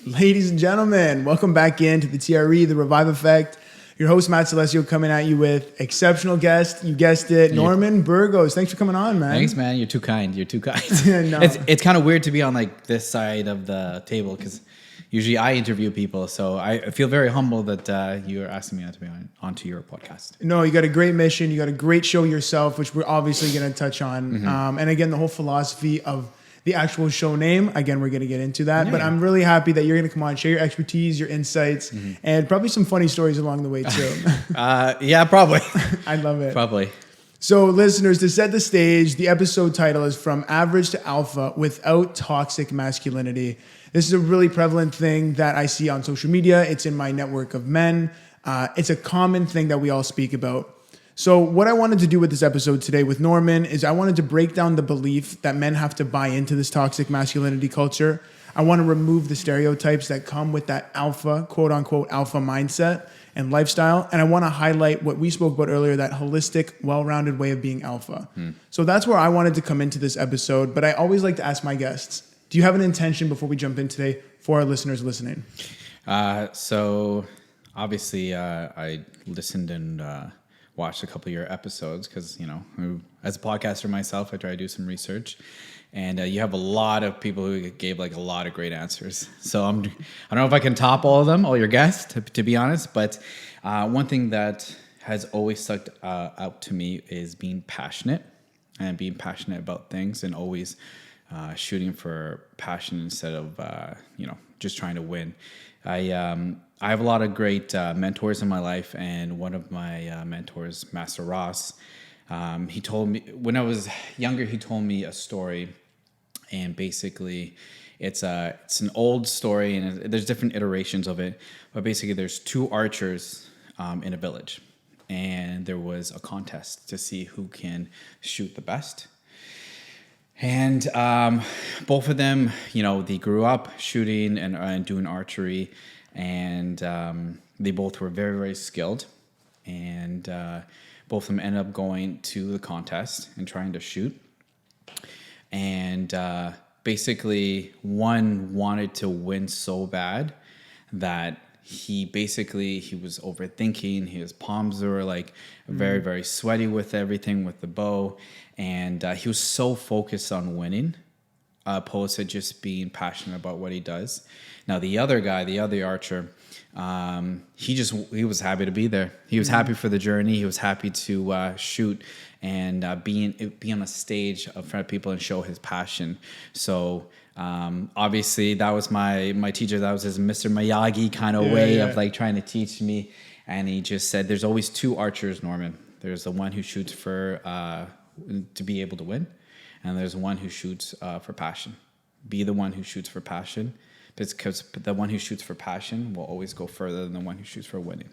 Ladies and gentlemen, welcome back into the TRE, The Revive Effect. Your host, Matt Salesio, coming at you with exceptional guest. You guessed it, Norman Burgos. Thanks for coming on, man. Thanks, man. You're too kind. You're too kind. No. It's kind of weird to be on like this side of the table because usually I interview people. So I feel very humbled that you're asking me to be onto your podcast. No, you got a great mission. You got a great show yourself, which we're obviously going to touch on. Mm-hmm. And again, the whole philosophy of the actual show name. Again, we're going to get into that. But I'm really happy that you're going to come on, share your expertise, your insights, and probably some funny stories along the way too. Yeah, probably. I love it. Probably. So listeners, to set the stage, the episode title is From Average to Alpha Without Toxic Masculinity. This is a really prevalent thing that I see on social media. It's in my network of men. It's a common thing that we all speak about. So what I wanted to do with this episode today with Norman is I wanted to break down the belief that men have to buy into this toxic masculinity culture. I want to remove the stereotypes that come with that alpha, quote unquote, alpha mindset and lifestyle. And I want to highlight what we spoke about earlier, that holistic, well-rounded way of being alpha. So that's where I wanted to come into this episode. But I always like to ask my guests, do you have an intention before we jump in today for our listeners listening? So obviously I listened and watched a couple of your episodes because, you know, as a podcaster myself, I try to do some research. And you have a lot of people who gave like a lot of great answers. So I don't know if I can top all of them, all your guests, to be honest. But one thing that has always stuck out to me is being passionate and being passionate about things and always shooting for passion instead of, just trying to win. I have a lot of great mentors in my life, and one of my mentors, Master Ross, he told me when I was younger. He told me a story, and basically, it's an old story, and there's different iterations of it. But basically, there's two archers in a village, and there was a contest to see who can shoot the best. And both of them, they grew up shooting and doing archery. And they both were very, very skilled. And both of them ended up going to the contest and trying to shoot. And basically, one wanted to win so bad that he was overthinking. His palms were like very, very sweaty with everything, with the bow. And he was so focused on winning, opposed to just being passionate about what he does. Now, the other guy, the other archer, he was happy to be there. He was happy for the journey. He was happy to shoot and be on a stage in front of people and show his passion. So obviously, that was my teacher. That was his Mr. Miyagi kind of way of like trying to teach me. And he just said, "There's always two archers, Norman. There's the one who shoots for to be able to win, and there's one who shoots for passion. Be the one who shoots for passion." Because the one who shoots for passion will always go further than the one who shoots for winning.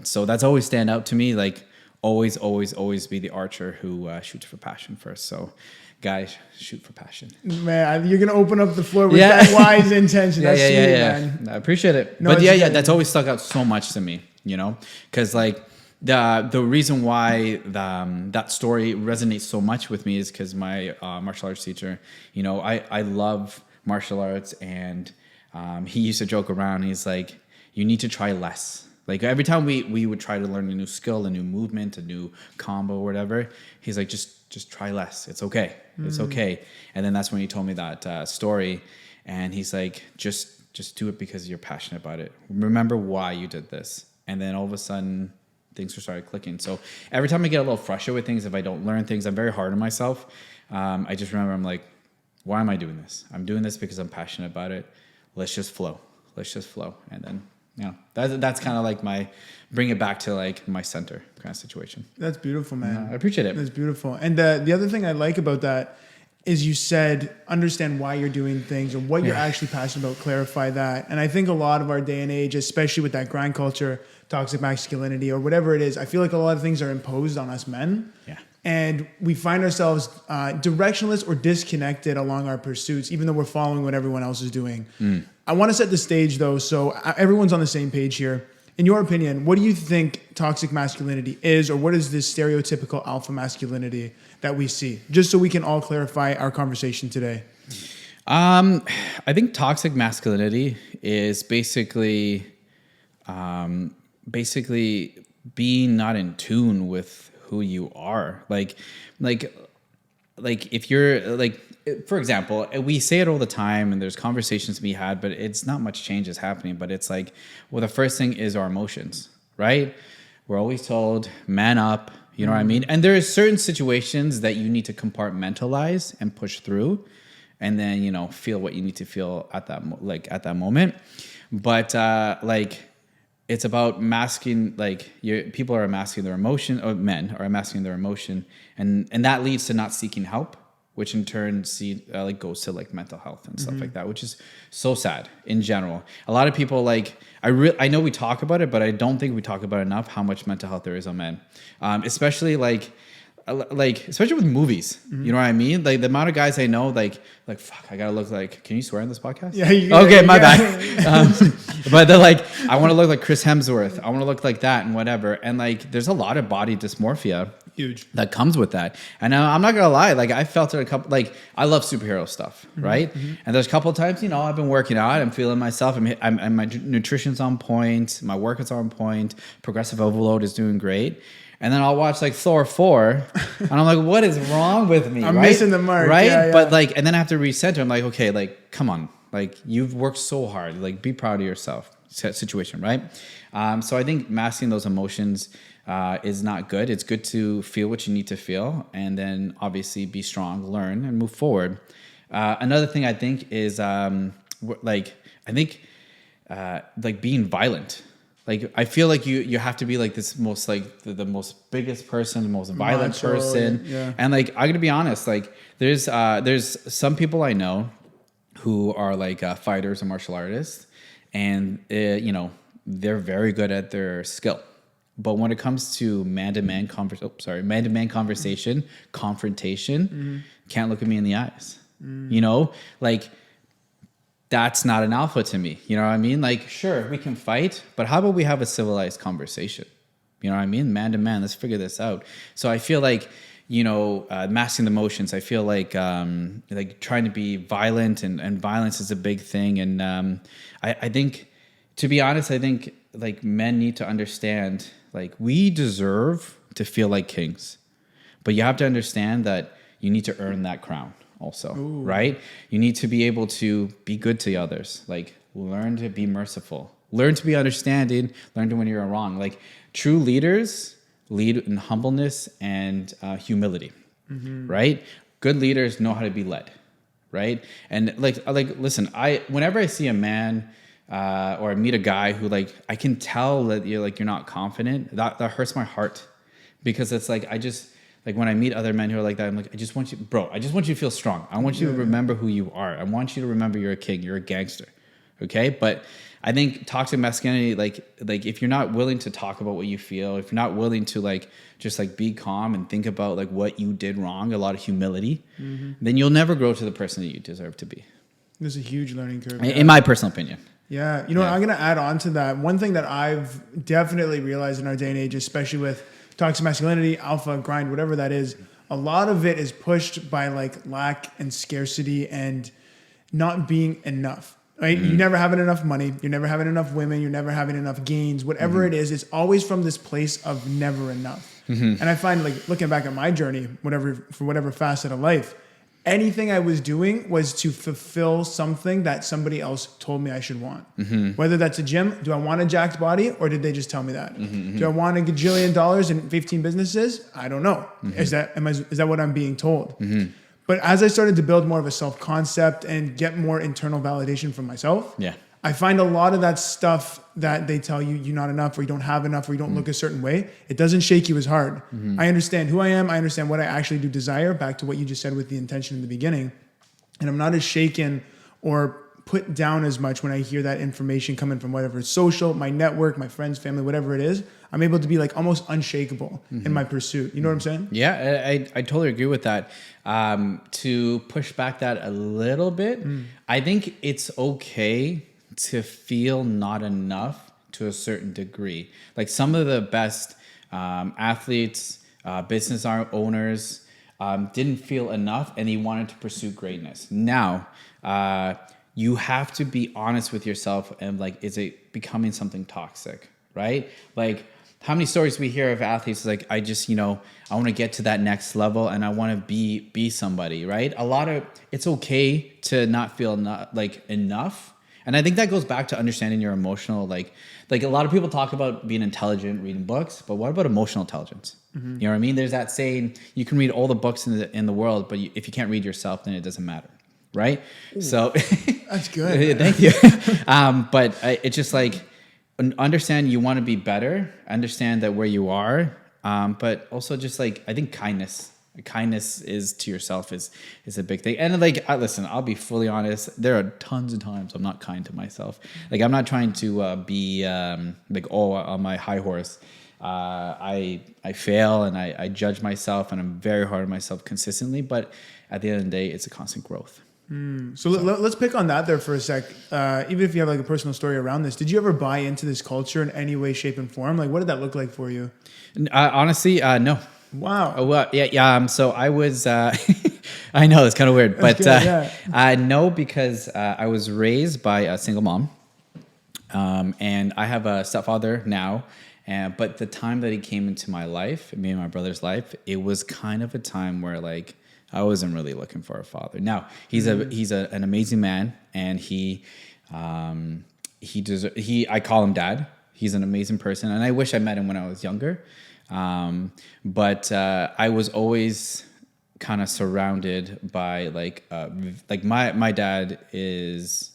So that's always stand out to me. Like always, always, always be the archer who shoots for passion first. So guys, shoot for passion. Man, you're going to open up the floor with that wise intention. That's sweet, man. I appreciate it. No, but that's always stuck out so much to me, because like the reason why that story resonates so much with me is because my martial arts teacher, I love martial arts, and he used to joke around. He's like, you need to try less. Like every time we would try to learn a new skill, a new movement, a new combo or whatever, he's like, just try less. It's okay. It's okay. And then that's when he told me that story, and he's like, just do it because you're passionate about it. Remember why you did this. And then all of a sudden things started clicking. So every time I get a little frustrated with things, if I don't learn things, I'm very hard on myself. I just remember I'm like, why am I doing this? I'm doing this because I'm passionate about it. Let's just flow. And then, that's kind of like bring it back to like my center kind of situation. That's beautiful, man. I appreciate it. That's beautiful. And the other thing I like about that is you said, understand why you're doing things or what you're actually passionate about, clarify that. And I think a lot of our day and age, especially with that grind culture, toxic masculinity or whatever it is, I feel like a lot of things are imposed on us men. Yeah. And we find ourselves directionless or disconnected along our pursuits, even though we're following what everyone else is doing. I want to set the stage, though, so everyone's on the same page here. In your opinion, what do you think toxic masculinity is, or what is this stereotypical alpha masculinity that we see? Just so we can all clarify our conversation today. I think toxic masculinity is basically being not in tune with who you are. Like if you're like, for example, we say it all the time and there's conversations to be had, but it's not much change is happening. But it's like, well, the first thing is our emotions, right? We're always told, man up, you know what I mean? And there are certain situations that you need to compartmentalize and push through, and then, you know, feel what you need to feel at that at that moment. But like, it's about masking, like people are masking their emotion, or men are masking their emotion, and that leads to not seeking help, which in turn goes to like mental health and stuff like that, which is so sad in general. A lot of people I know we talk about it, but I don't think we talk about enough how much mental health there is on men, especially especially with movies. You know what I mean? Like the amount of guys I know, like fuck, I gotta look like. Can you swear in this podcast? Yeah. Okay, my bad. But they're like, I want to look like Chris Hemsworth. I want to look like that and whatever. And like, there's a lot of body dysmorphia. Huge. That comes with that. And I'm not gonna lie, like I felt it a couple. Like I love superhero stuff, right? And there's a couple of times, you know, I've been working out. I'm feeling myself. I'm my nutrition's on point. My workouts are on point. Progressive overload is doing great. And then I'll watch like Thor 4, and I'm like, what is wrong with me? I'm missing the mark, right? Yeah. But like, and then I have to recenter. I'm like, okay, like, come on, like you've worked so hard. Like, be proud of yourself. Situation, right? So I think masking those emotions is not good. It's good to feel what you need to feel, and then obviously be strong, learn, and move forward. Another thing I think is being violent. Like I feel like you have to be like this most like the most biggest person, the most violent Macho, person. yeah. And like I gotta be honest, like there's some people I know who are like fighters and martial artists, and you know, they're very good at their skill. But when it comes to man-to-man conversation, confrontation, can't look at me in the eyes. You know, like that's not an alpha to me. You know what I mean? Like, sure, we can fight, but how about we have a civilized conversation? You know what I mean? Man to man, let's figure this out. So I feel like, you know, masking the emotions, I feel like trying to be violent and violence is a big thing. And I think, to be honest, I think like men need to understand, like we deserve to feel like kings, but you have to understand that you need to earn that crown also. Ooh. Right? You need to be able to be good to others. Like learn to be merciful, learn to be understanding, learn to when you're wrong. Like true leaders lead in humbleness and humility, right? Good leaders know how to be led, right? And like listen, whenever I see a man or I meet a guy who like I can tell that you're not confident, that hurts my heart, because it's like like when I meet other men who are like that, I'm like, I just want you to feel strong. I want you to remember who you are. I want you to remember you're a king, you're a gangster. Okay? But I think toxic masculinity, like if you're not willing to talk about what you feel, if you're not willing to like just like be calm and think about like what you did wrong, a lot of humility, then you'll never grow to the person that you deserve to be. There's a huge learning curve. In my personal opinion. Yeah. You know, I'm going to add on to that. One thing that I've definitely realized in our day and age, especially with toxic masculinity, alpha, grind, whatever that is, a lot of it is pushed by like lack and scarcity and not being enough, right? You're never having enough money. You're never having enough women. You're never having enough gains. Whatever it is, it's always from this place of never enough. And I find like looking back at my journey, for whatever facet of life, anything I was doing was to fulfill something that somebody else told me I should want. Whether that's a gym, do I want a jacked body, or did they just tell me that? Do I want a gajillion dollars in 15 businesses? I don't know. Is that what I'm being told? But as I started to build more of a self-concept and get more internal validation from myself, I find a lot of that stuff that they tell you you're not enough, or you don't have enough, or you don't look a certain way, it doesn't shake you as hard. I understand who I am. I understand what I actually do desire, back to what you just said with the intention in the beginning. And I'm not as shaken or put down as much when I hear that information coming from whatever it's social, my network, my friends, family, whatever it is. I'm able to be like almost unshakable in my pursuit. You know what I'm saying? Yeah, I totally agree with that. To push back that a little bit, I think it's okay to feel not enough to a certain degree. Like some of the best athletes, business owners didn't feel enough, and they wanted to pursue greatness. Now, you have to be honest with yourself and like, is it becoming something toxic, right? Like how many stories we hear of athletes like, I just, I want to get to that next level and I want to be somebody, right? It's okay to not feel not like enough. And I think that goes back to understanding your emotional, like a lot of people talk about being intelligent, reading books, but what about emotional intelligence? Mm-hmm. You know what I mean? There's that saying, you can read all the books in the world, but if you can't read yourself, then it doesn't matter. Right. Ooh, so that's good. Thank you. But it's just like, understand you want to be better, understand that where you are. But also just like, I think kindness is to yourself is a big thing. And like, listen, I'll be fully honest. There are tons of times I'm not kind to myself. Like I'm not trying to be like, on my high horse. I fail and I judge myself and I'm very hard on myself consistently. But at the end of the day, it's a constant growth. So let's pick on that there for a sec. Even if you have like a personal story around this, did you ever buy into this culture in any way, shape, and form? Like, what did that look like for you? Honestly, no. Wow. Well, yeah. So I was. I know it's kind of weird, but no, because I was raised by a single mom, and I have a stepfather now. But the time that he came into my life, me and my brother's life, it was kind of a time where like. I wasn't really looking for a father. Now he's an amazing man, and I call him dad. He's an amazing person, and I wish I met him when I was younger. But I was always kind of surrounded by like my dad is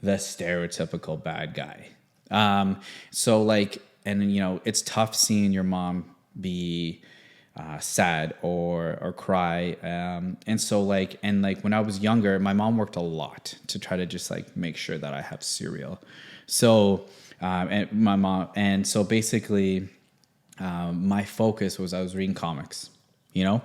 the stereotypical bad guy. So like, and it's tough seeing your mom be. Sad or cry. And so like when I was younger, my mom worked a lot to try to just like make sure that I have cereal. So, and so basically, my focus was I was reading comics, I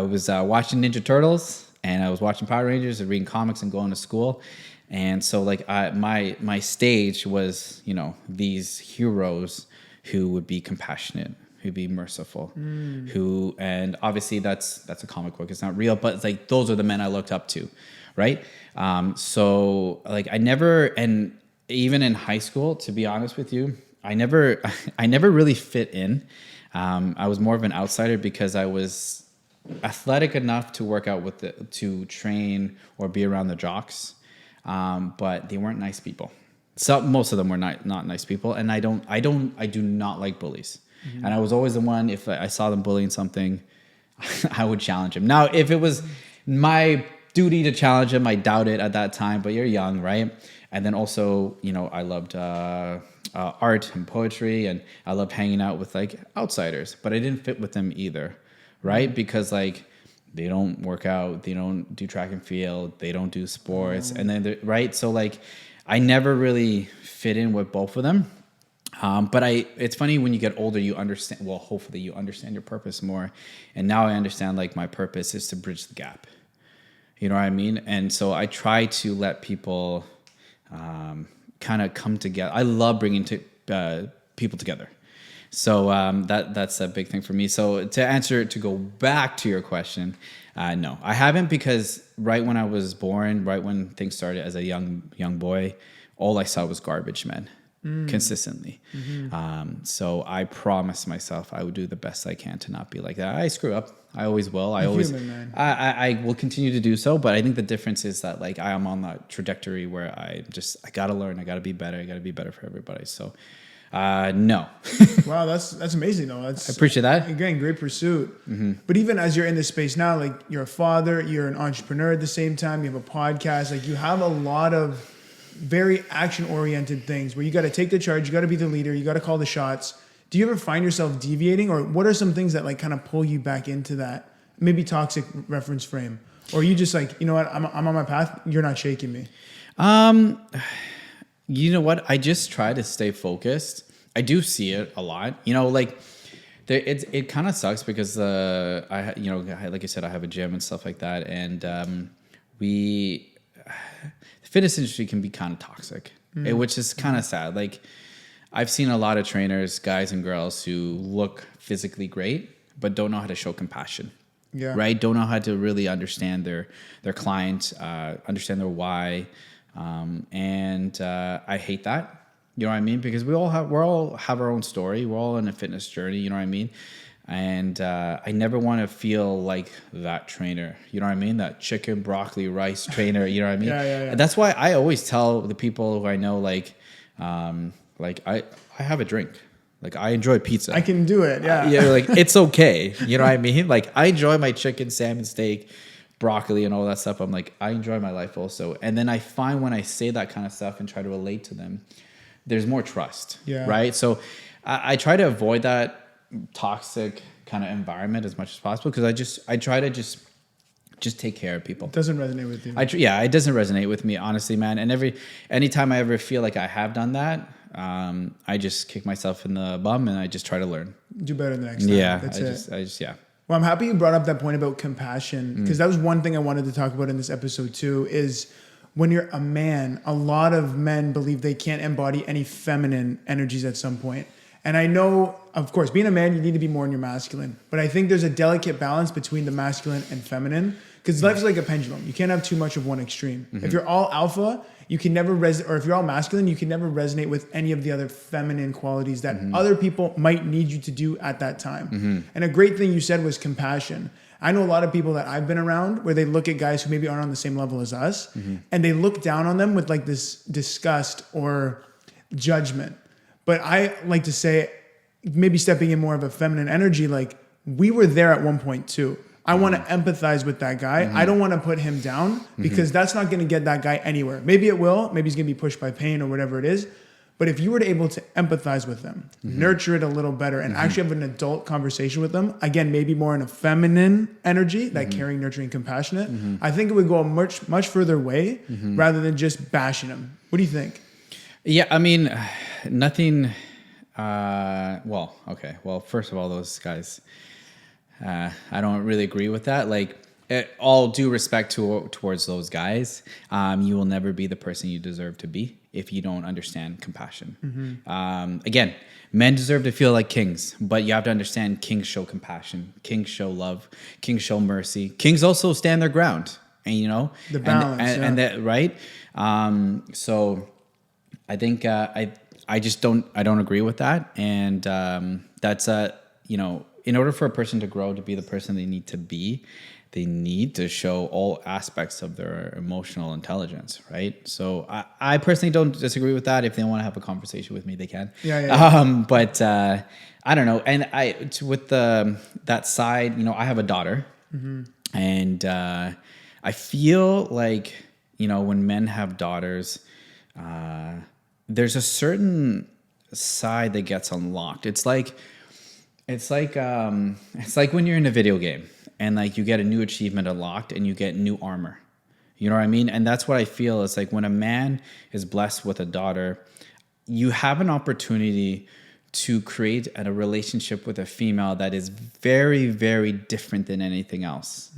was watching Ninja Turtles and I was watching Power Rangers and reading comics and going to school. And so like my stage was, these heroes who would be compassionate, who'd be merciful, and obviously that's a comic book. It's not real, but it's like, those are the men I looked up to. Right. So like I never, and even in high school, to be honest with you, I never really fit in. I was more of an outsider because I was athletic enough to work out to train or be around the jocks. But they weren't nice people. So most of them were not nice people. And I do not like bullies. Mm-hmm. And I was always the one, if I saw them bullying something, I would challenge him. Now, if it was my duty to challenge him, I doubt it at that time, but you're young, right? And then also, I loved art and poetry, and I loved hanging out with like outsiders, but I didn't fit with them either, right? Mm-hmm. Because like, they don't work out, they don't do track and field, they don't do sports, and then, right? So like, I never really fit in with both of them. But it's funny when you get older, you understand, well, hopefully you understand your purpose more. And now I understand like my purpose is to bridge the gap. You know what I mean? And so I try to let people kind of come together. I love bringing people together. So that's a big thing for me. So to go back to your question, no, I haven't, because right when I was born, right when things started as a young boy, all I saw was garbage men. Consistently. Mm-hmm. So I promised myself I would do the best I can to not be like that. I screw up. I always will. I will continue to do so. But I think the difference is that like I am on that trajectory where I gotta learn. I gotta be better. I gotta be better for everybody. So no. Wow, that's amazing though. I appreciate that. Again, great pursuit. Mm-hmm. But even as you're in this space now, like you're a father, you're an entrepreneur at the same time, you have a podcast, like you have a lot of very action-oriented things where you got to take the charge, you got to be the leader, you got to call the shots. Do you ever find yourself deviating, or what are some things that like kind of pull you back into that maybe toxic reference frame? Or you just like, you know what, I'm on my path, you're not shaking me? You know what? I just try to stay focused. I do see it a lot. Like it kind of sucks because like I said, I have a gym and stuff like that, and the fitness industry can be kind of toxic, which is kind of sad. Like I've seen a lot of trainers, guys and girls, who look physically great, but don't know how to show compassion. Yeah. Right. Don't know how to really understand their client, understand their why. And I hate that. You know what I mean? Because we all have our own story. We're all on a fitness journey. You know what I mean? And I never want to feel like that trainer. You know what I mean? That chicken, broccoli, rice trainer. You know what I mean? Yeah. And that's why I always tell the people who I know, like I have a drink. Like, I enjoy pizza. I can do it. Yeah. Yeah, like, it's okay. You know what I mean? Like, I enjoy my chicken, salmon, steak, broccoli, and all that stuff. I'm like, I enjoy my life also. And then I find when I say that kind of stuff and try to relate to them, there's more trust. Yeah. Right? So I try to avoid that toxic kind of environment as much as possible, because I try to just take care of people. It doesn't resonate with you. It doesn't resonate with me, honestly, man. And anytime I ever feel like I have done that, I just kick myself in the bum and I just try to learn. Do better the next time. Yeah, That's I just. Well, I'm happy you brought up that point about compassion, because that was one thing I wanted to talk about in this episode too, is when you're a man, a lot of men believe they can't embody any feminine energies at some point. And I know, of course, being a man, you need to be more in your masculine. But I think there's a delicate balance between the masculine and feminine, because life is like a pendulum. You can't have too much of one extreme. Mm-hmm. If you're all alpha, you can never or if you're all masculine, you can never resonate with any of the other feminine qualities that other people might need you to do at that time. Mm-hmm. And a great thing you said was compassion. I know a lot of people that I've been around where they look at guys who maybe aren't on the same level as us, and they look down on them with like this disgust or judgment. But I like to say, maybe stepping in more of a feminine energy, like, we were there at one point too. I want to empathize with that guy. I don't want to put him down, because that's not going to get that guy anywhere. Maybe it will. Maybe he's going to be pushed by pain or whatever it is. But if you were to able to empathize with them, nurture it a little better, and actually have an adult conversation with them, again, maybe more in a feminine energy, that caring, nurturing, compassionate, I think it would go a much, much further way rather than just bashing them. What do you think? Yeah, I mean, nothing. Well, okay. Well, first of all, those guys, I don't really agree with that. Like, all due respect towards those guys, you will never be the person you deserve to be if you don't understand compassion. Again, men deserve to feel like kings, but you have to understand, kings show compassion, kings show love, kings show mercy, kings also stand their ground, and the balance, and that, right? So I think I just don't agree with that, and that's in order for a person to grow to be the person they need to be, they need to show all aspects of their emotional intelligence, right? So I personally don't disagree with that. If they want to have a conversation with me, they can. Yeah. But I don't know. And with that side, I have a daughter, and I feel like, when men have daughters, there's a certain side that gets unlocked. It's like when you're in a video game and like you get a new achievement unlocked and you get new armor. You know what I mean? And that's what I feel. It's like when a man is blessed with a daughter, you have an opportunity to create a relationship with a female that is very, very different than anything else.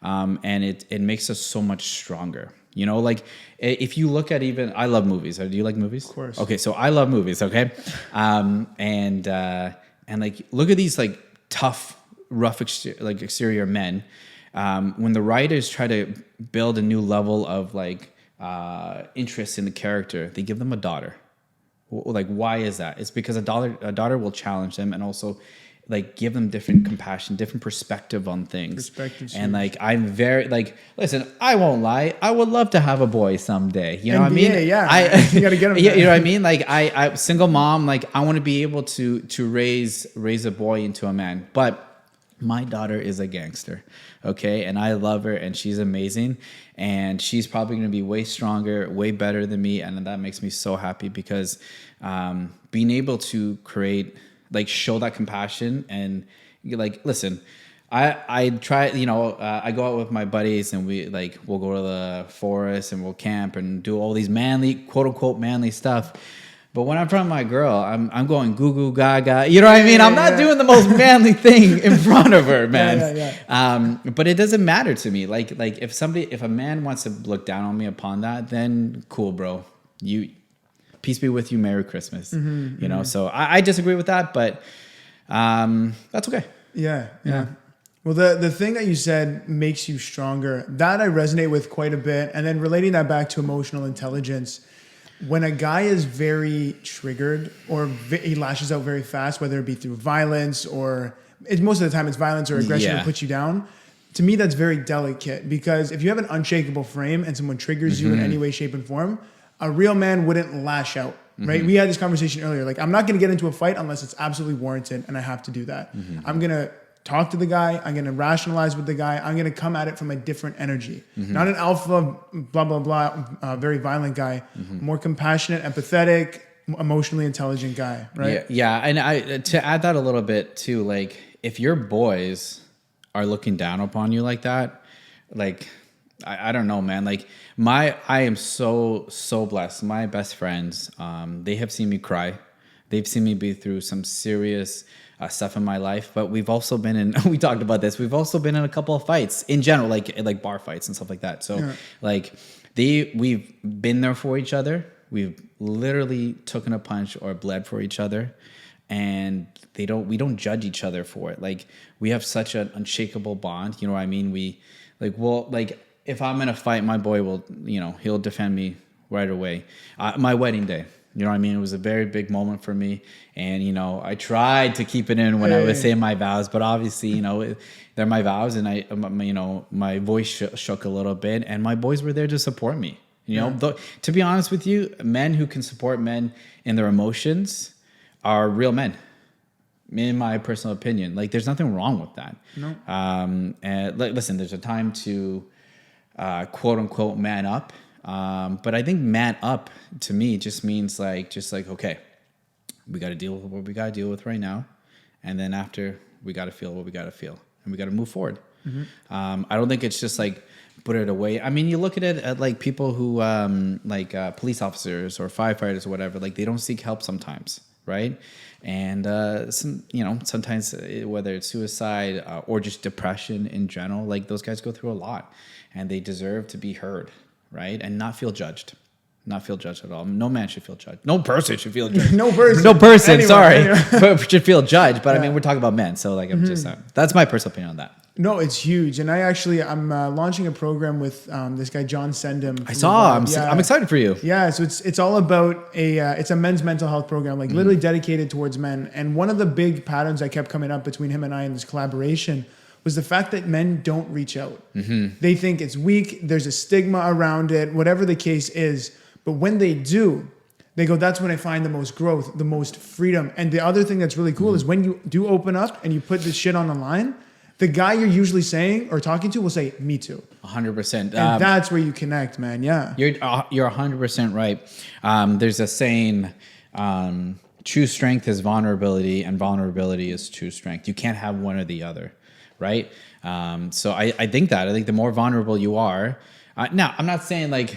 And it makes us so much stronger. Like, if you look at I love movies. Do you like movies? Of course. Okay, so I love movies, okay? And like, look at these like tough, rough exterior men. When the writers try to build a new level of like interest in the character, they give them a daughter. Like, why is that? It's because a daughter will challenge them and also like give them different compassion, different perspective on things. And like, I'm very like, listen, I won't lie, I would love to have a boy someday. You know what I mean? Yeah, you gotta get him. You know what I mean? Like, I single mom, like, I want to be able to raise a boy into a man. But my daughter is a gangster, okay? And I love her, and she's amazing. And she's probably going to be way stronger, way better than me. And that makes me so happy, because being able to create, like, show that compassion and, like, listen, I try, I go out with my buddies and we'll go to the forest and we'll camp and do all these manly, quote unquote, manly stuff. But when I'm in front of my girl, I'm going goo goo gaga. You know what I mean? I'm not doing the most manly thing in front of her, man. But it doesn't matter to me. Like if a man wants to look down on me upon that, then cool, bro. Peace be with you. Merry Christmas. So I disagree with that, but that's okay. Yeah. Well, the thing that you said makes you stronger, that I resonate with quite a bit. And then relating that back to emotional intelligence, when a guy is very triggered or he lashes out very fast, whether it be through violence or most of the time it's violence or aggression to put you down, to me, that's very delicate, because if you have an unshakable frame and someone triggers you in any way, shape, and form, a real man wouldn't lash out, right? We had this conversation earlier. Like, I'm not going to get into a fight unless it's absolutely warranted and I have to do that. I'm going to talk to the guy. I'm going to rationalize with the guy. I'm going to come at it from a different energy. Not an alpha, blah, blah, blah, very violent guy. More compassionate, empathetic, emotionally intelligent guy, right? Yeah. And to add that a little bit too, like, if your boys are looking down upon you like that, like, I don't know, man. Like, I am so blessed. My best friends, they have seen me cry. They've seen me be through some serious stuff in my life, but we've also been in, we talked about this, we've also been in a couple of fights in general, like bar fights and stuff like that. So like we've been there for each other. We've literally taken a punch or bled for each other, and we don't judge each other for it. Like, we have such an unshakable bond. You know what I mean? If I'm in a fight, my boy will, he'll defend me right away. My wedding day, you know what I mean? It was a very big moment for me. And, I tried to keep it in when I was saying my vows, but obviously, they're my vows, and my voice shook a little bit, and my boys were there to support me. To be honest with you, men who can support men in their emotions are real men, in my personal opinion. Like, there's nothing wrong with that. No. And listen, there's a time to quote unquote man up. But I think man up to me just means like, okay, we got to deal with what we got to deal with right now. And then after, we got to feel what we got to feel, and we got to move forward. I don't think it's just like put it away. I mean, you look at it at like people who, police officers or firefighters or whatever, like, they don't seek help sometimes. Right. And, sometimes whether it's suicide or just depression in general, like, those guys go through a lot, and they deserve to be heard. Right. And not feel judged. Not feel judged at all. No man should feel judged. No person should feel judged. No person. Anyone. Should feel judged. But I mean, we're talking about men. So like, I'm just, that's my personal opinion on that. No, it's huge. And I'm launching a program with this guy, John Sendham. I'm excited for you. Yeah. So it's all about it's a men's mental health program, like literally dedicated towards men. And one of the big patterns that kept coming up between him and I in this collaboration was the fact that men don't reach out. They think it's weak. There's a stigma around it, whatever the case is. But when they do, they go, that's when I find the most growth, the most freedom. And the other thing that's really cool is when you do open up and you put this shit on the line, the guy you're usually saying or talking to will say, me too. 100%. And that's where you connect, man. Yeah. You're 100% right. There's a saying, true strength is vulnerability, and vulnerability is true strength. You can't have one or the other. Right. So I think the more vulnerable you are, now I'm not saying like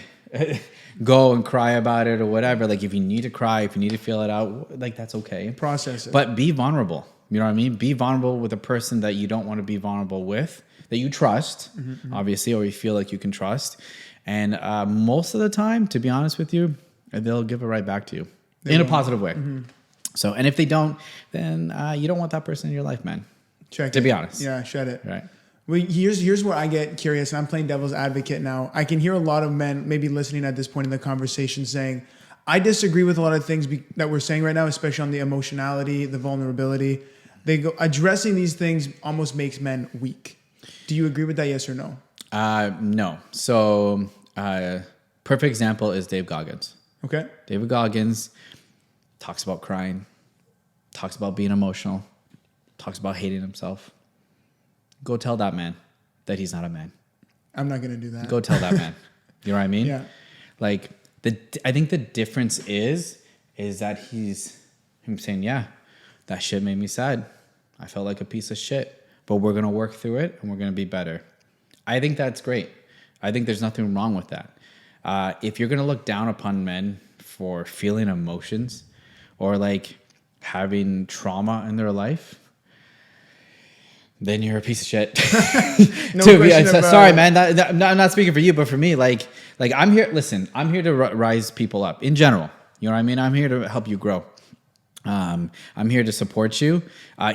go and cry about it or whatever. Like, if you need to cry, if you need to feel it out, like, that's okay. Process it. But be vulnerable. You know what I mean? Be vulnerable with a person that you don't want to be vulnerable with, that you trust, obviously, or you feel like you can trust. And most of the time, to be honest with you, they'll give it right back to you in a positive way. So, and if they don't, then you don't want that person in your life, man. To be honest. Yeah, shed it. Right. Well, here's where I get curious, and I'm playing devil's advocate now. I can hear a lot of men maybe listening at this point in the conversation saying, I disagree with a lot of things that we're saying right now, especially on the emotionality, the vulnerability. They go, addressing these things almost makes men weak. Do you agree with that, yes or no? No. So, perfect example is Dave Goggins. Okay. David Goggins talks about crying, talks about being emotional, talks about hating himself. Go tell that man that he's not a man. I'm not going to do that. Go tell that man. You know what I mean? Yeah. Like, I think the difference is that him saying, yeah, that shit made me sad. I felt like a piece of shit, but we're going to work through it and we're going to be better. I think that's great. I think there's nothing wrong with that. If you're going to look down upon men for feeling emotions or like having trauma in their life, then you're a piece of shit. Sorry, man. I'm not speaking for you, but for me, like I'm here. Listen, I'm here to rise people up in general. You know what I mean? I'm here to help you grow. I'm here to support you.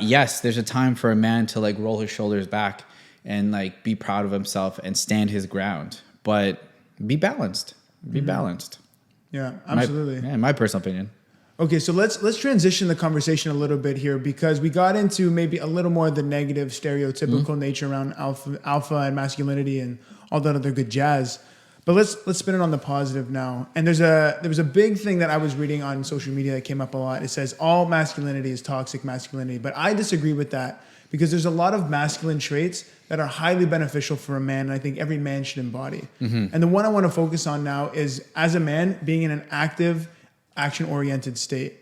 Yes, there's a time for a man to like roll his shoulders back and like be proud of himself and stand his ground, but be balanced. Be balanced. Yeah, absolutely. In my personal opinion. Okay, so let's transition the conversation a little bit here, because we got into maybe a little more of the negative, stereotypical nature around alpha and masculinity and all that other good jazz. But let's spin it on the positive now. And there was a big thing that I was reading on social media that came up a lot. It says all masculinity is toxic masculinity, but I disagree with that, because there's a lot of masculine traits that are highly beneficial for a man, and I think every man should embody. And the one I want to focus on now is, as a man, being in an active, action-oriented state.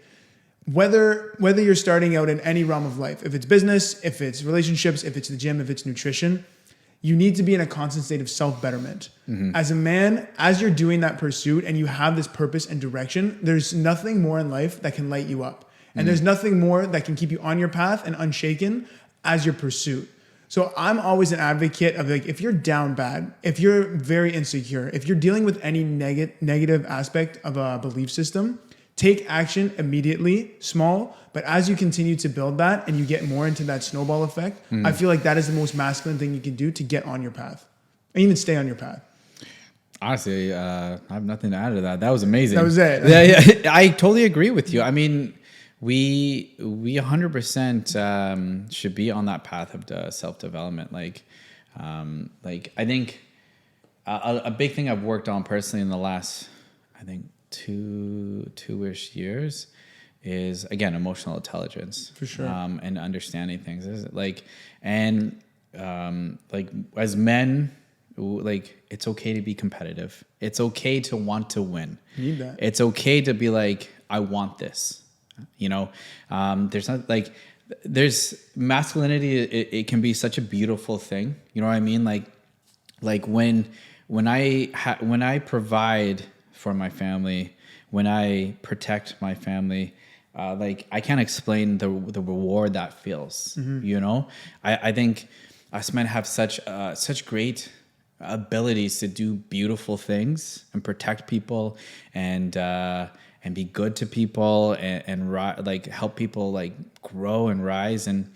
Whether you're starting out in any realm of life, if it's business, if it's relationships, if it's the gym, if it's nutrition, you need to be in a constant state of self-betterment. As a man, as you're doing that pursuit and you have this purpose and direction, there's nothing more in life that can light you up. And there's nothing more that can keep you on your path and unshaken as your pursuit. So I'm always an advocate of, like, if you're down bad, if you're very insecure, if you're dealing with any negative aspect of a belief system, take action immediately, small, but as you continue to build that and you get more into that snowball effect, I feel like that is the most masculine thing you can do to get on your path and even stay on your path. Honestly, I have nothing to add to that. That was amazing. That was it. Yeah, I totally agree with you. I mean, we 100% should be on that path of self-development. Like I think a big thing I've worked on personally in the last, I think, two-ish years is, again, emotional intelligence. For sure. And understanding things. Like as men, like, it's okay to be competitive. It's okay to want to win. You need that. It's okay to be like, I want this. You know, there's masculinity. It can be such a beautiful thing. You know what I mean? Like when I provide for my family, when I protect my family, like, I can't explain the reward that feels. You know, I think us men have such great abilities to do beautiful things and protect people and be good to people and like help people like grow and rise. And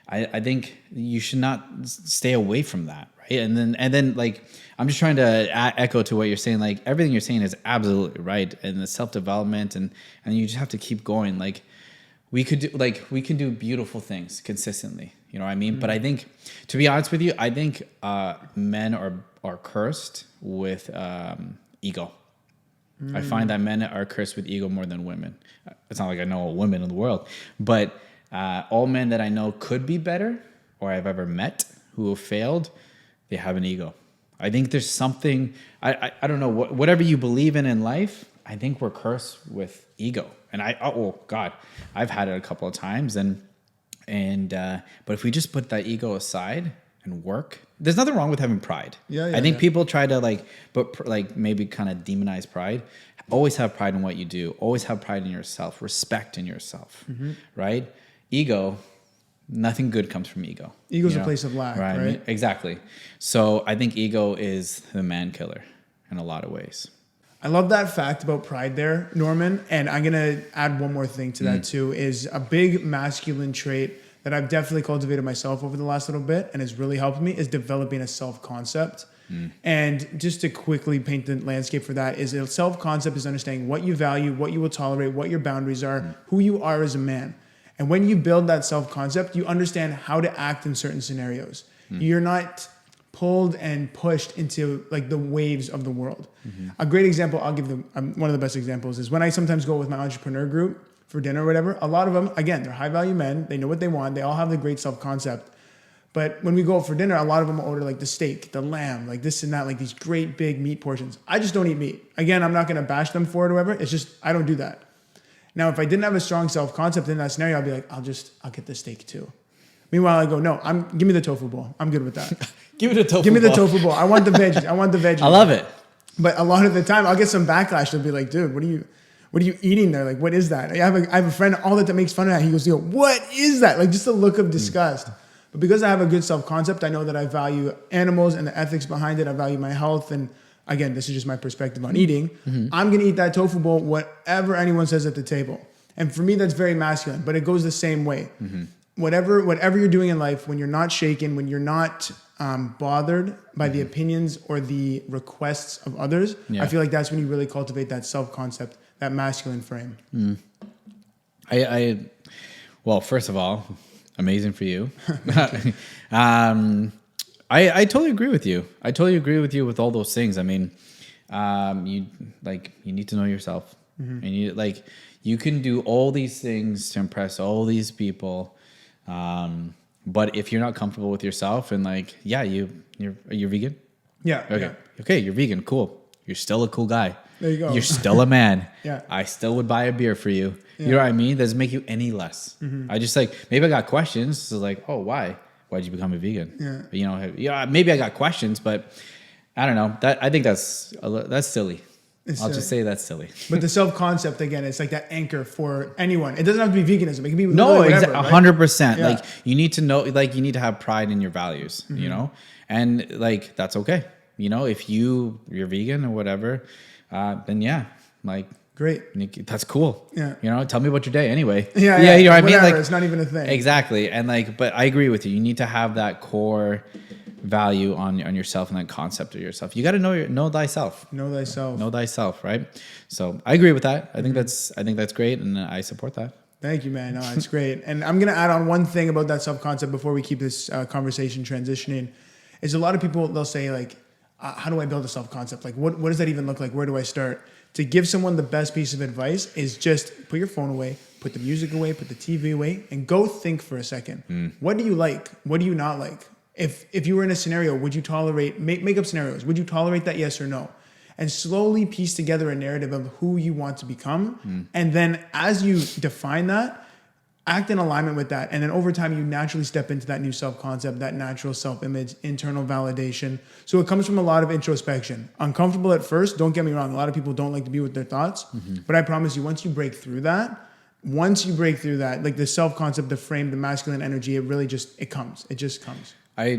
I think you should not stay away from that, right? And then like, I'm just trying to echo to what you're saying. Like, everything you're saying is absolutely right, and the self-development and you just have to keep going. Like, we can do beautiful things consistently. You know what I mean? But I think, to be honest with you, I think men are cursed with ego. I find that men are cursed with ego more than women. It's not like I know all women in the world, but all men that I know could be better, or I've ever met who have failed, they have an ego. I think there's something, I don't know, whatever you believe in life, I think we're cursed with ego. And I've had it a couple of times. But if we just put that ego aside and work, there's nothing wrong with having pride. I think people try to maybe kind of demonize pride. Always have pride in what you do. Always have pride in yourself, respect in yourself, right? Ego, nothing good comes from ego. Ego's a place of lack, right? Exactly. So I think ego is the man killer in a lot of ways. I love that fact about pride there, Norman. And I'm going to add one more thing to that too, is a big masculine trait that I've definitely cultivated myself over the last little bit and has really helped me is developing a self-concept. And just to quickly paint the landscape for that, is a self-concept is understanding what you value, what you will tolerate, what your boundaries are, who you are as a man. And when you build that self-concept, you understand how to act in certain scenarios. You're not pulled and pushed into like the waves of the world. A great example, I'll give them, one of the best examples is when I sometimes go with my entrepreneur group for dinner or whatever, a lot of them, again, they're high value men. They know what they want. They all have the great self-concept. But when we go for dinner, a lot of them order like the steak, the lamb, like this and that, like these great big meat portions. I just don't eat meat. Again, I'm not going to bash them for it or whatever. It's just, I don't do that. Now, if I didn't have a strong self-concept in that scenario, I'd be like, I'll get the steak too. Meanwhile, I go, no, give me the tofu bowl. I'm good with that. Give me the tofu bowl. Give me the tofu bowl. I want the veggies. I love it. But a lot of the time, I'll get some backlash. They'll be like, dude, what are you eating there? Like, what is that? I have a friend, all that makes fun of that. He goes, what is that? Like, just a look of disgust. But because I have a good self-concept, I know that I value animals and the ethics behind it. I value my health. And again, this is just my perspective on eating. I'm going to eat that tofu bowl, whatever anyone says at the table. And for me, that's very masculine, but it goes the same way. Whatever you're doing in life, when you're not shaken, when you're not bothered by the opinions or the requests of others, I feel like that's when you really cultivate that self-concept, that masculine frame. Well, first of all, amazing for you. I totally agree with you. I totally agree with you with all those things. I mean, you need to know yourself, and you can do all these things to impress all these people. But if you're not comfortable with yourself and you're vegan. Yeah. Okay. Yeah. Okay. You're vegan. Cool. You're still a cool guy. There you go. You're still a man. Yeah. I still would buy a beer for you. Yeah. You know what I mean? Doesn't make you any less. I just maybe I got questions. So oh, why? Why'd you become a vegan? Yeah. Maybe I got questions, but I don't know. I think that's silly. I'll just say that's silly. But the self-concept, again, it's like that anchor for anyone. It doesn't have to be veganism. It can be No, whatever, 100%. Yeah. You need to know, you need to have pride in your values, and that's okay. If you're vegan or whatever, then yeah, great. That's cool. Yeah. Tell me about your day anyway. Yeah. You know what I mean? Whatever, it's not even a thing. Exactly. And but I agree with you. You need to have that core value on yourself and that concept of yourself. You got to know thyself. Know thyself. Know thyself, right? So I agree with that. I think that's great, and I support that. Thank you, man. No, it's great. And I'm gonna add on one thing about that self-concept before we keep this conversation transitioning. Is a lot of people, they'll say how do I build a self-concept? What does that even look like? Where do I start? To give someone the best piece of advice is just put your phone away, put the music away, put the TV away, and go think for a second. What do you like? What do you not like? If you were in a scenario, would you tolerate, make up scenarios, would you tolerate that, yes or no? And slowly piece together a narrative of who you want to become. And then as you define that, act in alignment with that. And then over time, you naturally step into that new self-concept, that natural self-image, internal validation. So it comes from a lot of introspection. Uncomfortable at first, don't get me wrong. A lot of people don't like to be with their thoughts. But I promise you, once you break through that, the self-concept, the frame, the masculine energy, it comes. It just comes. I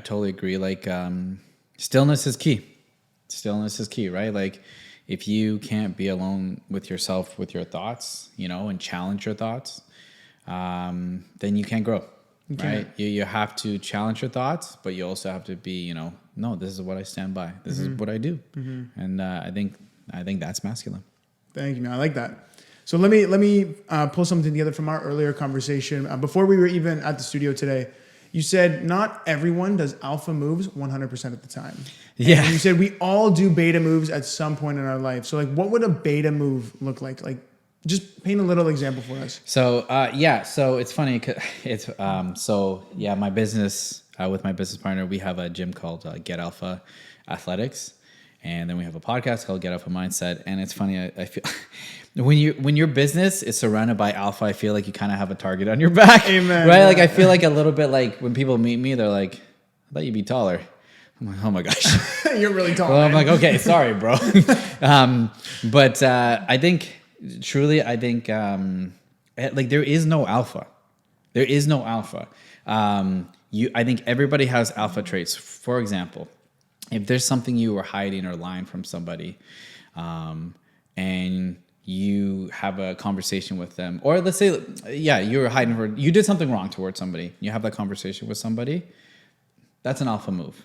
totally agree. Stillness is key. Stillness is key, right? If you can't be alone with yourself, with your thoughts, and challenge your thoughts, then you can't grow, right? You have to challenge your thoughts, but you also have to be, no, this is what I stand by. This is what I do. And I think that's masculine. Thank you, man. I like that. So let me pull something together from our earlier conversation. Before we were even at the studio today, you said not everyone does alpha moves 100% of the time. Yeah. And you said we all do beta moves at some point in our life. So what would a beta move look like? Just paint a little example for us. So so it's funny. It's my business with my business partner, we have a gym called GetAlpha Athletics, and then we have a podcast called GetAlpha Mindset. And it's funny. I feel when your business is surrounded by alpha, I feel like you kind of have a target on your back. Amen. Right? Yeah. I feel like a little bit when people meet me, they're like, "I thought you'd be taller." I'm like, "Oh my gosh, you're really tall." Well, I'm like, "Okay, sorry, bro." But I think. Truly, I think there is no alpha. There is no alpha. I think everybody has alpha traits. For example, if there's something you were hiding or lying from somebody, and you have a conversation with them, or let's say, you were hiding you did something wrong towards somebody. You have that conversation with somebody. That's an alpha move.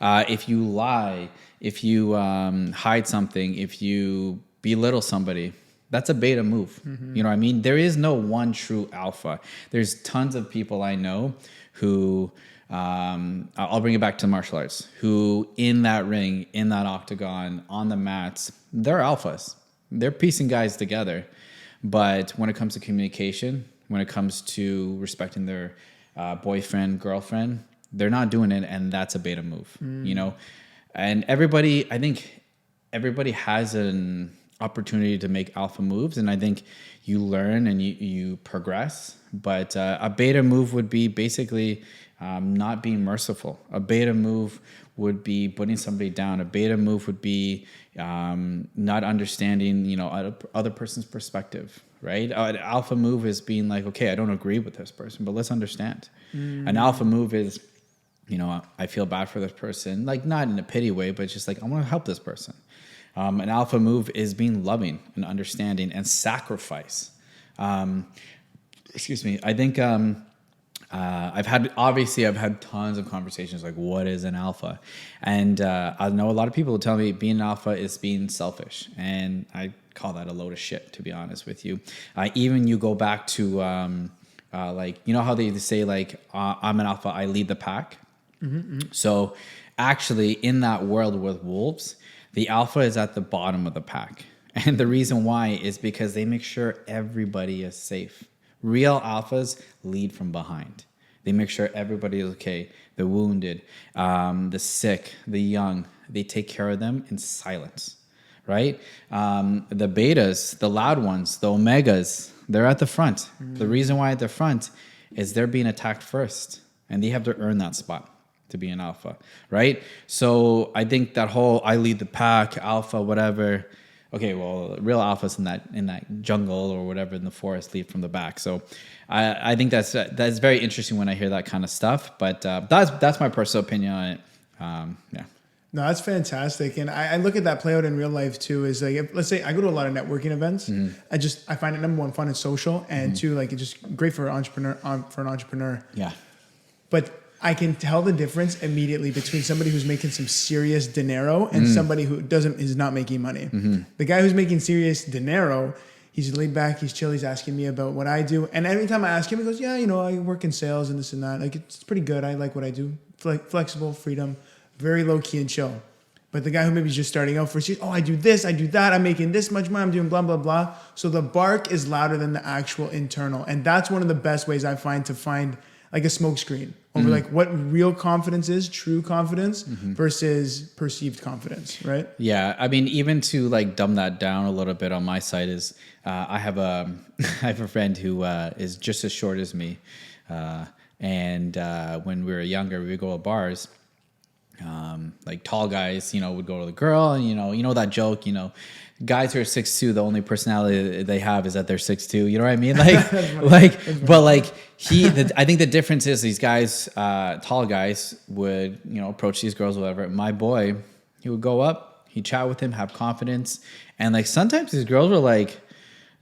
If you lie, if you hide something, if you belittle somebody, that's a beta move. You know what I mean? There is no one true alpha. There's tons of people I know who, I'll bring it back to martial arts, who in that ring, in that octagon, on the mats, they're alphas. They're piecing guys together. But when it comes to communication, when it comes to respecting their boyfriend, girlfriend, they're not doing it, and that's a beta move. And I think everybody has an opportunity to make alpha moves, and I think you learn and you progress. But a beta move would be basically not being merciful. A beta move would be putting somebody down. A beta move would be not understanding, other person's perspective, right? An alpha move is being like, okay, I don't agree with this person, but let's understand. An alpha move is, I feel bad for this person, not in a pity way, but just I want to help this person. An alpha move is being loving and understanding and sacrifice. Excuse me. I think I've had tons of conversations like, what is an alpha? And I know a lot of people will tell me being an alpha is being selfish, and I call that a load of shit, to be honest with you. Even you go back to like, you know how they say like, I'm an alpha, I lead the pack. So actually in that world with wolves, the alpha is at the bottom of the pack. And the reason why is because they make sure everybody is safe. Real alphas lead from behind. They make sure everybody is okay. The wounded, the sick, the young, they take care of them in silence, right? The betas, the loud ones, the omegas, they're at the front. The reason why at the front is they're being attacked first, and they have to earn that spot to be an alpha, right? So I think that whole I lead the pack, alpha, whatever. Okay, well, real alphas in that jungle or whatever in the forest lead from the back. So I think that's very interesting when I hear that kind of stuff. But that's my personal opinion on it. Yeah. No, that's fantastic. And I look at that play out in real life too, is like, let's say I go to a lot of networking events. I find it, number one, fun and social, and two, like, it's just great for an entrepreneur. Yeah. But I can tell the difference immediately between somebody who's making some serious dinero and somebody who is not making money. The guy who's making serious dinero, he's laid back, he's chill, he's asking me about what I do. And every time I ask him, he goes, yeah, I work in sales and this and that. Like, it's pretty good. I like what I do. Flexible, freedom, very low key and chill. But the guy who maybe is just starting out first, I do this, I do that, I'm making this much money, I'm doing blah, blah, blah. So the bark is louder than the actual internal. And that's one of the best ways I find to find like a smoke screen over like what real confidence is, true confidence versus perceived confidence, right? Yeah, I mean, even to like dumb that down a little bit on my side is I have a friend who is just as short as me, and when we were younger, we would go to bars. Like tall guys, would go to the girl, and you know that joke, guys who are 6'2", the only personality they have is that they're 6'2". You know what I mean? I think the difference is these guys, tall guys, would approach these girls, whatever. My boy, he would go up, he'd chat with him, have confidence, and like sometimes these girls were like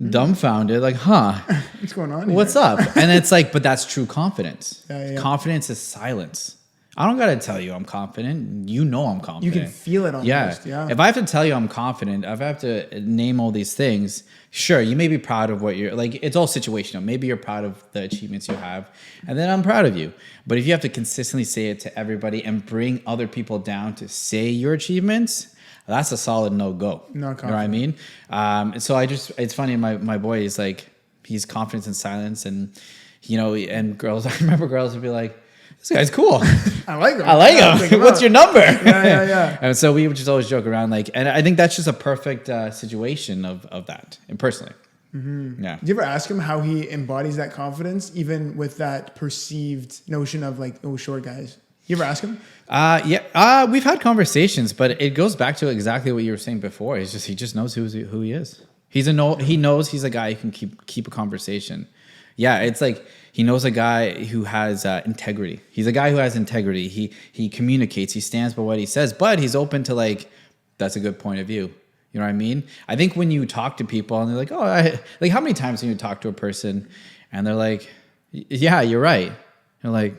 dumbfounded, like, huh, what's going on here? What's up? And it's like, but that's true confidence. Yeah. Confidence is silence. I don't got to tell you I'm confident. I'm confident. You can feel it almost. Yeah. If I have to tell you I'm confident, if I have to name all these things, sure, you may be proud of what you're like. It's all situational. Maybe you're proud of the achievements you have, and then I'm proud of you. But if you have to consistently say it to everybody and bring other people down to say your achievements, that's a solid no-go. Not confident. You know what I mean? So it's funny. My boy is like, he's confident in silence, and and girls. I remember girls would be like, this guy's cool. I like him. What's your number? Yeah. And so we would just always joke around, like, and I think that's just a perfect situation of that, and personally. Yeah. Do you ever ask him how he embodies that confidence, even with that perceived notion of like, short guys? You ever ask him? Yeah. We've had conversations, but it goes back to exactly what you were saying before. He just knows who he is. He knows he's a guy who can keep a conversation. Yeah, it's like he knows a guy who has integrity. He's a guy who has integrity. He communicates. He stands by what he says, but he's open to like, that's a good point of view. You know what I mean? I think when you talk to people and they're like, like how many times do you talk to a person and they're like, yeah, you're right. You're like,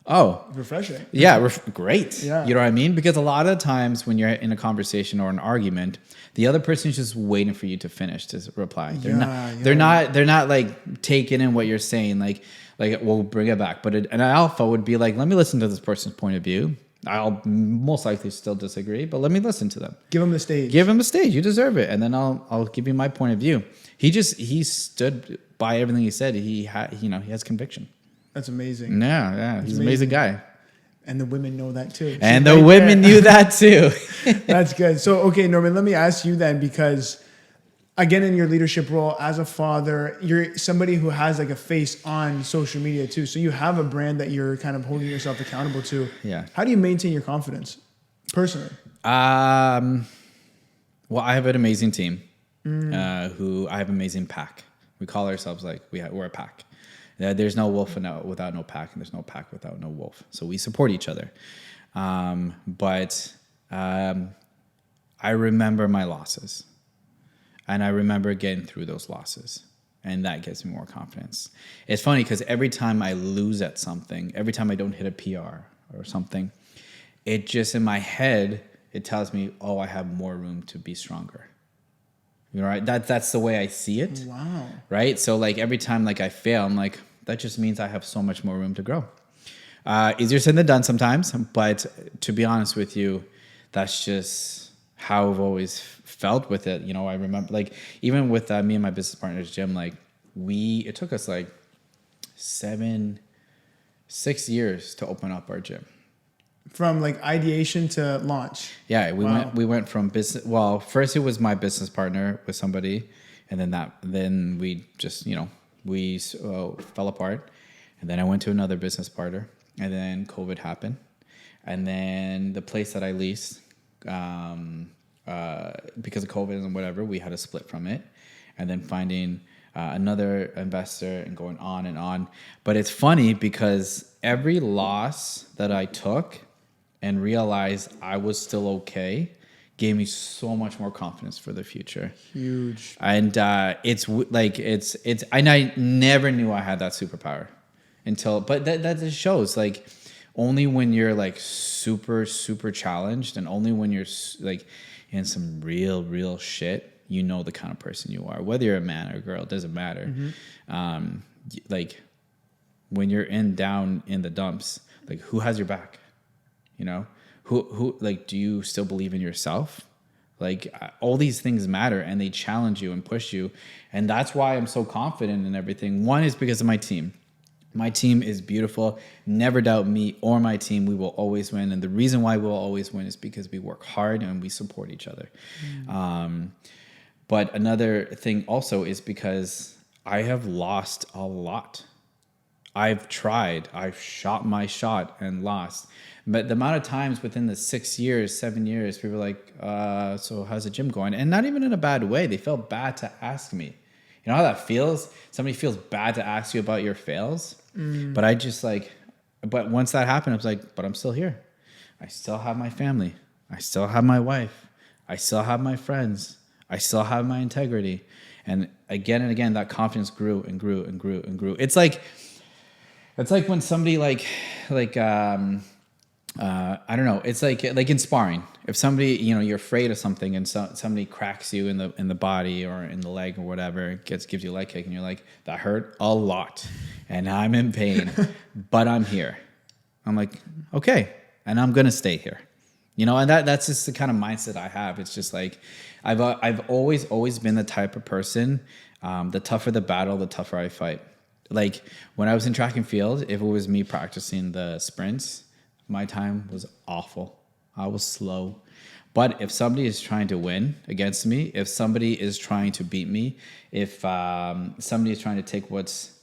oh, refreshing. Yeah, great. Yeah. You know what I mean? Because a lot of times when you're in a conversation or an argument, the other person is just waiting for you to finish to reply. They're not like taking in what you're saying. Like we'll bring it back. But an alpha would be like, let me listen to this person's point of view. I'll most likely still disagree, but let me listen to them. Give him the stage. Give him the stage. You deserve it, and then I'll give you my point of view. He stood by everything he said. He has conviction. That's amazing. Yeah. He's an amazing guy. And the women know that too. And the women knew that too. That's good. So, okay, Norman, let me ask you then, because again, in your leadership role as a father, you're somebody who has like a face on social media too. So you have a brand that you're kind of holding yourself accountable to. Yeah. How do you maintain your confidence personally? Well, I have an amazing team who I have an amazing pack. We call ourselves like we're a pack. There's no wolf without no pack, and there's no pack without no wolf. So we support each other. But I remember my losses, and I remember getting through those losses. And that gives me more confidence. It's funny because every time I lose at something, every time I don't hit a PR or something, it just in my head, it tells me, oh, I have more room to be stronger. You know, right? That's the way I see it. Wow. Right? So like every time like I fail, I'm like, that just means I have so much more room to grow. Easier said than done sometimes, but to be honest with you, that's just how I've always felt with it. You know, I remember like even with me and my business partner's gym, like it took us like 6 years to open up our gym. From like ideation to launch. Yeah, we went from business. Well, first it was my business partner with somebody, and then we just we fell apart, and then I went to another business partner, and then COVID happened, and then the place that I leased, because of COVID and whatever, we had to split from it, and then finding another investor and going on and on. But it's funny because every loss that I took and realized I was still okay gave me so much more confidence for the future. Huge. And it's and I never knew I had that superpower but that just shows like only when you're like super, super challenged and only when you're like in some real shit, you know the kind of person you are, whether you're a man or a girl, it doesn't matter. Mm-hmm. Like when you're down in the dumps, like who has your back? You know, who like, do you still believe in yourself? Like all these things matter and they challenge you and push you. And that's why I'm so confident in everything. One is because of my team. My team is beautiful. Never doubt me or my team. We will always win. And the reason why we'll always win is because we work hard and we support each other. But another thing also is because I have lost a lot. I've tried. I've shot my shot and lost. But the amount of times within the 6 years, 7 years, people are like, so how's the gym going? And not even in a bad way. They felt bad to ask me. You know how that feels? Somebody feels bad to ask you about your fails. But I just but once that happened, I was like, but I'm still here. I still have my family. I still have my wife. I still have my friends. I still have my integrity. And again, that confidence grew and grew and grew and grew. It's like when somebody I don't know. It's like in sparring. If somebody, you're afraid of something and somebody cracks you in the body or in the leg or whatever, gives you a leg kick and you're like, that hurt a lot and I'm in pain, but I'm here. I'm like, okay. And I'm going to stay here. And that's just the kind of mindset I have. It's just like, I've always been the type of person, the tougher the battle, the tougher I fight. Like when I was in track and field, if it was me practicing the sprints, my time was awful. I was slow. But if somebody is trying to win against me, if somebody is trying to beat me, if somebody is trying to take what's,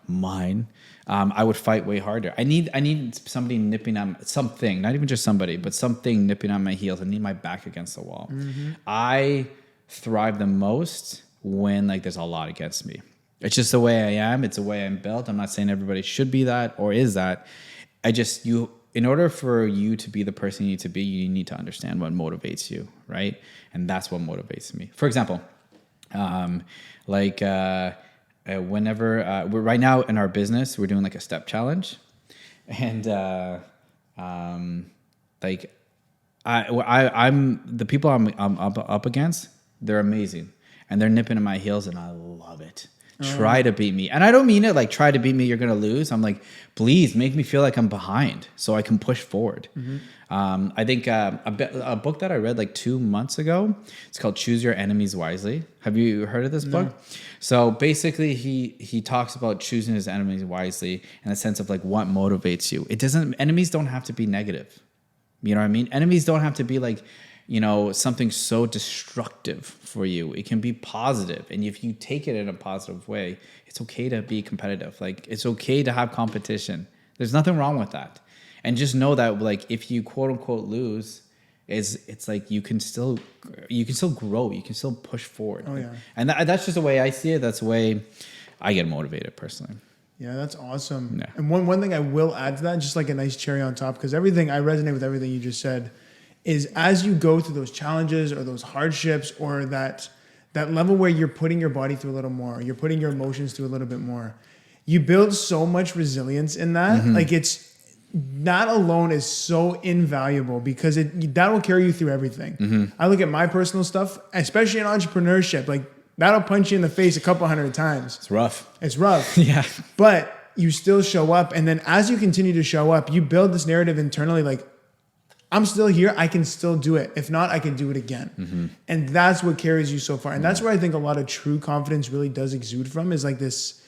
mine, I would fight way harder. I need somebody nipping on something, not even just somebody, but something nipping on my heels. I need my back against the wall. Mm-hmm. I thrive the most when there's a lot against me. It's just the way I am. It's the way I'm built. I'm not saying everybody should be that or is that. In order for you to be the person you need to be, you need to understand what motivates you, right? And that's what motivates me. For example, whenever we're right now in our business, we're doing a step challenge, and I'm the people I'm up against. They're amazing, and they're nipping at my heels, and I love it. Try to beat me. And I don't mean it like try to beat me, you're going to lose. I'm like, please make me feel like I'm behind so I can push forward. Mm-hmm. I think a book that I read 2 months ago, it's called Choose Your Enemies Wisely. Have you heard of this book? So basically he talks about choosing his enemies wisely in the sense of what motivates you. Enemies don't have to be negative. You know what I mean? Enemies don't have to be something so destructive for you. It can be positive. And if you take it in a positive way, it's okay to be competitive. It's okay to have competition. There's nothing wrong with that. And just know that if you quote unquote lose, it's you can still grow. You can still push forward. Oh, yeah. And that's just the way I see it. That's the way I get motivated personally. Yeah, that's awesome. Yeah. And one thing I will add to that, just a nice cherry on top, because I resonate with everything you just said, is as you go through those challenges or those hardships or that that level where you're putting your body through a little more, you're putting your emotions through a little bit more. You build so much resilience in that. Like that alone is so invaluable because that will carry you through everything. I look at my personal stuff, especially in entrepreneurship, like that'll punch you in the face a couple hundred times. It's rough. It's rough. Yeah. But you still show up. And then as you continue to show up, you build this narrative internally, like, I'm still here. I can still do it. If not, I can do it again. And that's what carries you so far. And that's where I think a lot of true confidence really does exude from, is like this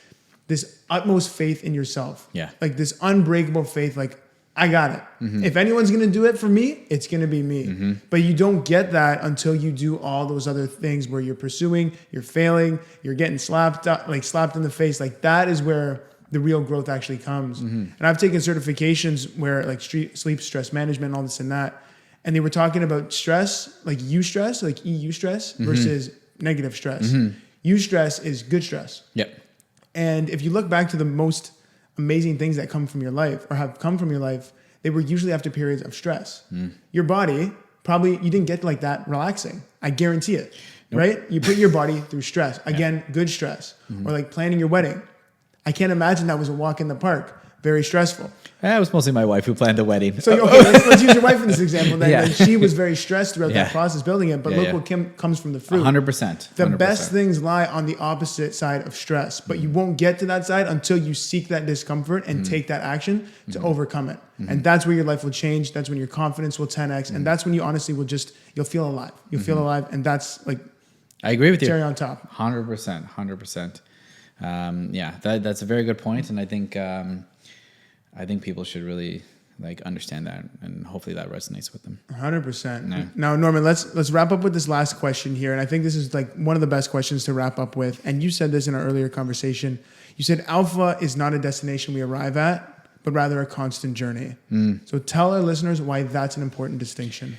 utmost faith in yourself. Yeah. Like this unbreakable faith, like, I got it. If anyone's going to do it for me, it's going to be me. But you don't get that until you do all those other things where you're pursuing, you're failing, you're getting slapped in the face. Like that is where the real growth actually comes. And I've taken certifications where like sleep stress management, all this and that. And they were talking about stress, like eustress, like EU stress versus negative stress. Eustress is good stress. Yep. And if you look back to the most amazing things that come from your life or have come from your life, they were usually after periods of stress. Your body, probably you didn't get like that relaxing. I guarantee it, right? You put your body through stress. Again, good stress. Or like planning your wedding. I can't imagine that was a walk in the park. Very stressful. It was mostly my wife who planned the wedding. So okay, let's use your wife in this example then. Yeah. Like, she was very stressed throughout that process building it, but look what comes from the fruit. 100%. The best things lie on the opposite side of stress, but you won't get to that side until you seek that discomfort and take that action to overcome it. And that's where your life will change. That's when your confidence will 10x. And that's when you honestly will you'll feel alive. You'll feel alive. And that's like, I agree with you. Cherry on top. 100%. 100%. That's a very good point. And I think people should really like understand that, and hopefully that resonates with them. 100%. Yeah. Now, Norman, let's wrap up with this last question here. And I think this is like one of the best questions to wrap up with. And you said this in our earlier conversation. You said alpha is not a destination we arrive at, but rather a constant journey. So tell our listeners why that's an important distinction.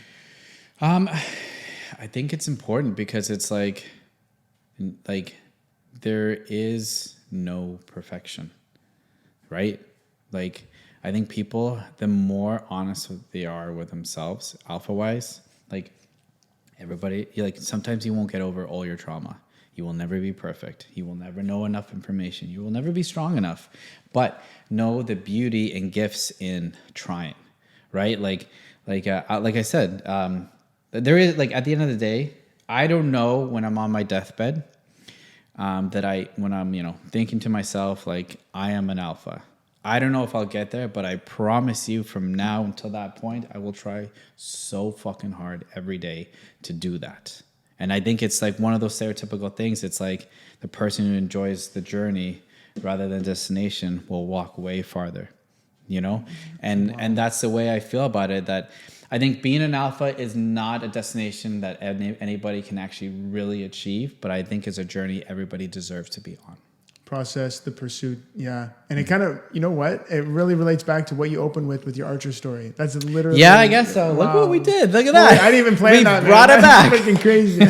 I think it's important because it's like there is no perfection, right? Like, I think people, the more honest they are with themselves, alpha-wise, like everybody, like sometimes you won't get over all your trauma. You will never be perfect. You will never know enough information. You will never be strong enough. But know the beauty and gifts in trying, right? Like I said, there is, like, at the end of the day, I don't know when I'm on my deathbed when I'm thinking to myself, like, I am an alpha. I don't know if I'll get there, but I promise you from now until that point, I will try so fucking hard every day to do that. And I think it's like one of those stereotypical things. It's like the person who enjoys the journey rather than destination will walk way farther, And that's the way I feel about it, that I think being an alpha is not a destination that anybody can actually really achieve, but I think it's a journey everybody deserves to be on. Process, the pursuit, yeah. And it kind of, it really relates back to what you opened with your Archer story. That's literally... Yeah, I guess so. Wow. Look what we did. Look at that. I didn't even plan that. We brought it back. That's freaking crazy.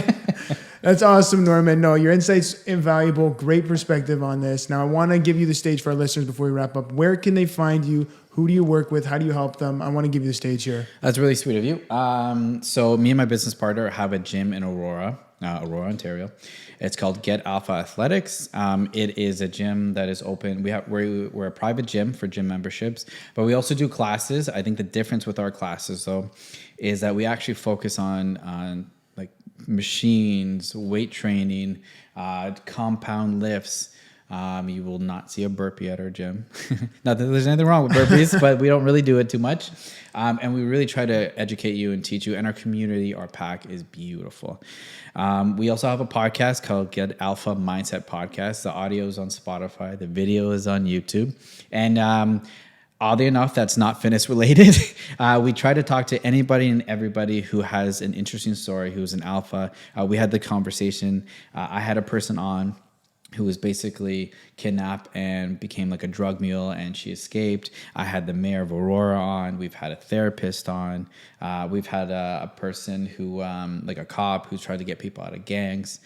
That's awesome, Norman. No, your insight's invaluable. Great perspective on this. Now, I want to give you the stage for our listeners before we wrap up. Where can they find you? Who do you work with? How do you help them? I want to give you the stage here. That's really sweet of you. So me and my business partner have a gym in Aurora, Ontario. It's called GetAlpha Athletics. It is a gym that is open. We're a private gym for gym memberships, but we also do classes. I think the difference with our classes, though, is that we actually focus on like machines, weight training, compound lifts. You will not see a burpee at our gym. Not that there's anything wrong with burpees, but we don't really do it too much. And we really try to educate you and teach you. And our community, our pack is beautiful. We also have a podcast called GetAlpha Mindset Podcast. The audio is on Spotify. The video is on YouTube. And oddly enough, that's not fitness related. We try to talk to anybody and everybody who has an interesting story, who's an alpha. We had the conversation. I had a person on who was basically kidnapped and became like a drug mule, and she escaped. I had the mayor of Aurora on. We've had a therapist on. We've had a person who, like a cop who's tried to get people out of gangs.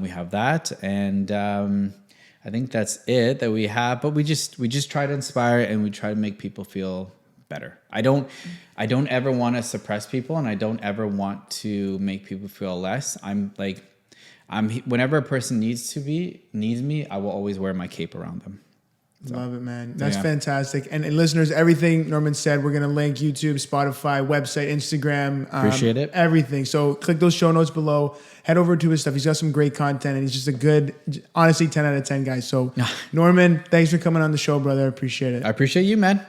We have that. And I think that's it that we have, but we just try to inspire, and we try to make people feel better. I don't ever want to suppress people, and I don't ever want to make people feel less. Whenever a person needs me, I will always wear my cape around them. So, love it, man. That's fantastic. And listeners, everything Norman said, we're going to link YouTube, Spotify, website, Instagram. Appreciate it. Everything. So click those show notes below. Head over to his stuff. He's got some great content, and he's just a good, honestly, 10 out of 10 guy. So Norman, thanks for coming on the show, brother. I appreciate it. I appreciate you, man.